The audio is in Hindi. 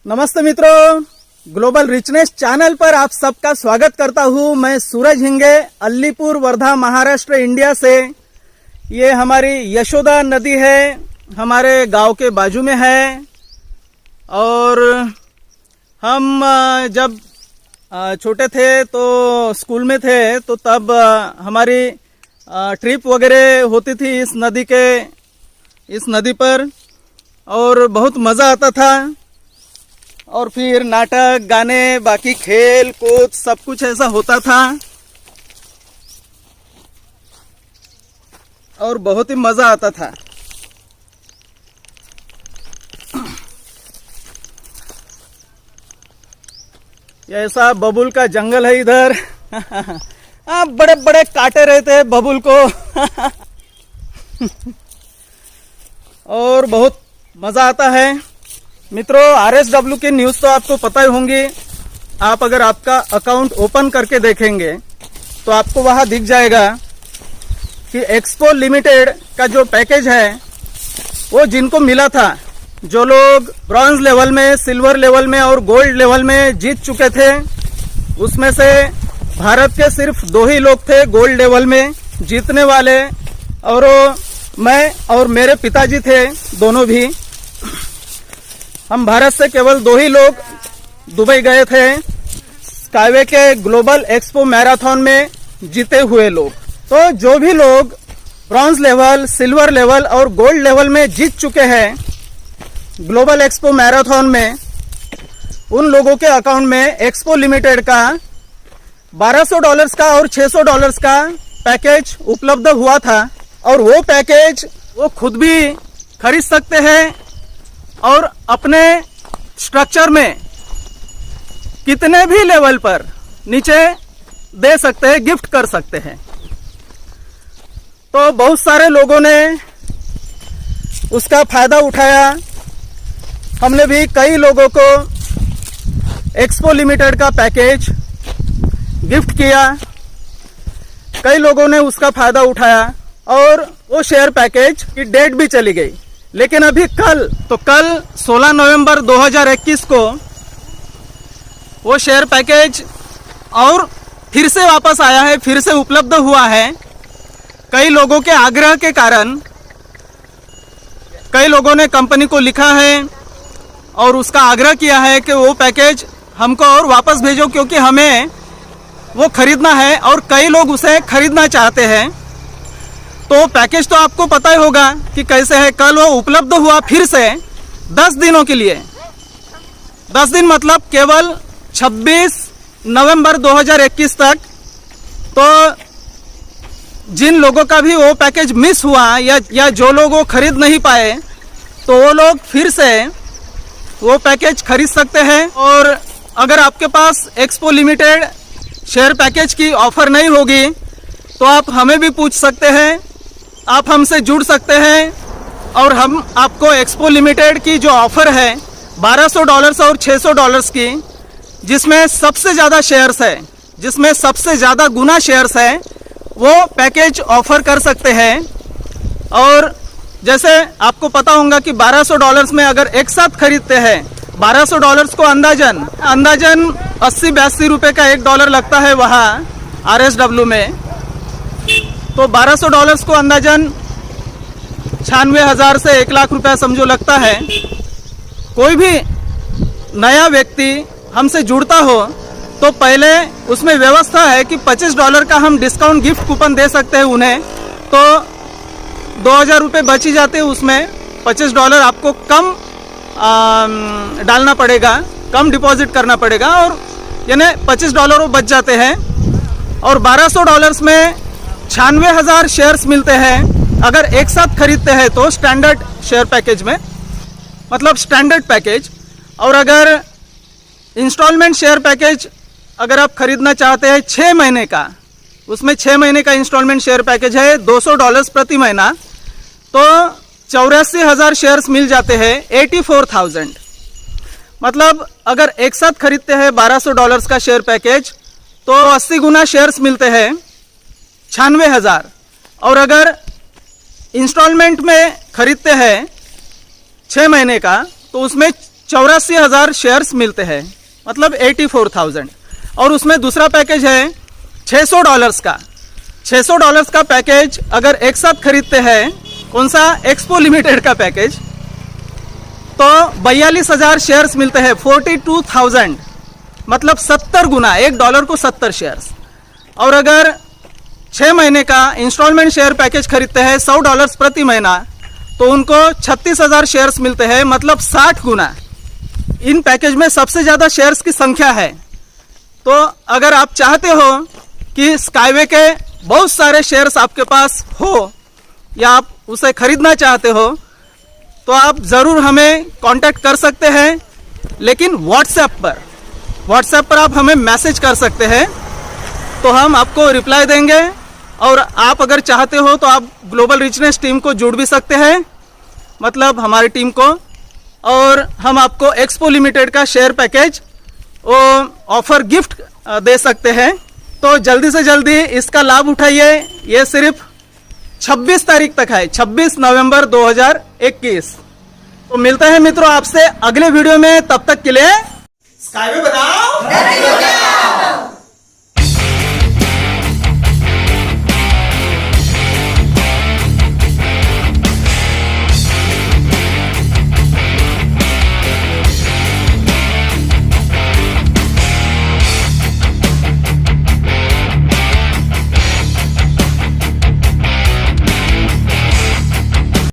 नमस्ते मित्रों, ग्लोबल रिचनेस चैनल पर आप सबका स्वागत करता हूं। मैं सूरज हिंगे, अलीपुर, वर्धा, महाराष्ट्र, इंडिया से। ये हमारी यशोदा नदी है, हमारे गांव के बाजू में है। और हम जब छोटे थे तो स्कूल में थे तो तब हमारी ट्रिप वगैरह होती थी इस नदी पर, और बहुत मज़ा आता था। और फिर नाटक, गाने, बाकी खेल कूद सब कुछ ऐसा होता था और बहुत ही मज़ा आता था। ये ऐसा बबूल का जंगल है इधर। बड़े बड़े काटे रहते हैं बबूल को। और बहुत मज़ा आता है मित्रों। RSW की न्यूज़ तो आपको पता ही होंगी। आप अगर आपका अकाउंट ओपन करके देखेंगे तो आपको वहाँ दिख जाएगा कि एक्सपो लिमिटेड का जो पैकेज है वो जिनको मिला था, जो लोग ब्रॉन्ज लेवल में, सिल्वर लेवल में और गोल्ड लेवल में जीत चुके थे, उसमें से भारत के सिर्फ 2 ही लोग थे गोल्ड लेवल में जीतने वाले, और मैं और मेरे पिताजी थे, दोनों भी। हम भारत से केवल 2 ही लोग दुबई गए थे स्काईवे के ग्लोबल एक्सपो मैराथन में जीते हुए लोग। तो जो भी लोग ब्रॉन्ज लेवल, सिल्वर लेवल और गोल्ड लेवल में जीत चुके हैं ग्लोबल एक्सपो मैराथन में, उन लोगों के अकाउंट में एक्सपो लिमिटेड का $1200 का और $600 का पैकेज उपलब्ध हुआ था। और वो पैकेज वो खुद भी खरीद सकते हैं और अपने स्ट्रक्चर में कितने भी लेवल पर नीचे दे सकते हैं, गिफ्ट कर सकते हैं। तो बहुत सारे लोगों ने उसका फायदा उठाया। हमने भी कई लोगों को एक्सपो लिमिटेड का पैकेज गिफ्ट किया, कई लोगों ने उसका फायदा उठाया और वो शेयर पैकेज की डेट भी चली गई। लेकिन अभी कल 16 नवंबर 2021 को वो शेयर पैकेज और फिर से वापस आया है, फिर से उपलब्ध हुआ है। कई लोगों के आग्रह के कारण कई लोगों ने कंपनी को लिखा है और उसका आग्रह किया है कि वो पैकेज हमको और वापस भेजो, क्योंकि हमें वो खरीदना है और कई लोग उसे खरीदना चाहते हैं। तो पैकेज तो आपको पता ही होगा कि कैसे है। कल वो उपलब्ध हुआ फिर से 10 दिनों के लिए। 10 दिन मतलब केवल 26 नवंबर 2021 तक। तो जिन लोगों का भी वो पैकेज मिस हुआ या जो लोग वो खरीद नहीं पाए, तो वो लोग फिर से वो पैकेज खरीद सकते हैं। और अगर आपके पास एक्सपो लिमिटेड शेयर पैकेज की ऑफर नहीं होगी तो आप हमें भी पूछ सकते हैं, आप हमसे जुड़ सकते हैं और हम आपको एक्सपो लिमिटेड की जो ऑफ़र है $1200 और $600 की, जिसमें सबसे ज़्यादा शेयर्स है, जिसमें सबसे ज़्यादा गुना शेयर्स है, वो पैकेज ऑफ़र कर सकते हैं। और जैसे आपको पता होगा कि $1200 में अगर एक साथ खरीदते हैं, $1200 को अंदाजन 80-82 रुपये का $1 लगता है वहाँ RSW में। तो $1200 को अंदाजन 96,000 से 1 लाख रुपया समझो लगता है। कोई भी नया व्यक्ति हमसे जुड़ता हो तो पहले उसमें व्यवस्था है कि $25 का हम डिस्काउंट गिफ्ट कूपन दे सकते हैं उन्हें। तो 2,000 रुपये बच ही जाते हैं उसमें। $25 आपको कम डालना पड़ेगा, कम डिपॉजिट करना पड़ेगा, और यानी $25 वो बच जाते हैं। और $1200 में 96,000 शेयर्स मिलते हैं अगर एक साथ खरीदते हैं तो, स्टैंडर्ड शेयर पैकेज में, मतलब स्टैंडर्ड पैकेज। और अगर इंस्टॉलमेंट शेयर पैकेज अगर आप खरीदना चाहते हैं 6 महीने का, उसमें 6 महीने का इंस्टॉलमेंट शेयर पैकेज है $200 प्रति महीना, तो 84,000 शेयर्स मिल जाते हैं 84,000। मतलब अगर एक साथ खरीदते हैं $1200 का शेयर पैकेज तो 80 गुना शेयर्स मिलते हैं 96,000। और अगर इंस्टॉलमेंट में खरीदते हैं 6 महीने का तो उसमें 84,000 शेयर्स मिलते हैं, मतलब 84,000। और उसमें दूसरा पैकेज है $600 का। $600 का पैकेज अगर एक साथ खरीदते हैं, कौन सा, एक्सपो लिमिटेड का पैकेज, तो 42,000 शेयर्स मिलते हैं, 42,000, मतलब 70 गुना, $1 को 70 शेयर्स। और अगर 6 महीने का इंस्टॉलमेंट शेयर पैकेज खरीदते हैं $100 प्रति महीना, तो उनको 36,000 शेयर्स मिलते हैं, मतलब 60 गुना। इन पैकेज में सबसे ज़्यादा शेयर्स की संख्या है। तो अगर आप चाहते हो कि स्काईवे के बहुत सारे शेयर्स आपके पास हो या आप उसे खरीदना चाहते हो, तो आप ज़रूर हमें कांटेक्ट कर सकते हैं, लेकिन व्हाट्सएप पर आप हमें मैसेज कर सकते हैं, तो हम आपको रिप्लाई देंगे। और आप अगर चाहते हो तो आप ग्लोबल रिचनेस टीम को जुड़ भी सकते हैं, मतलब हमारी टीम को, और हम आपको एक्सपो लिमिटेड का शेयर पैकेज वो ऑफर गिफ्ट दे सकते हैं। तो जल्दी से जल्दी इसका लाभ उठाइए। ये सिर्फ 26 तारीख तक है, 26 नवंबर 2021। तो मिलते हैं मित्रों आपसे अगले वीडियो में, तब तक के लिए स्काईवे बनाओ।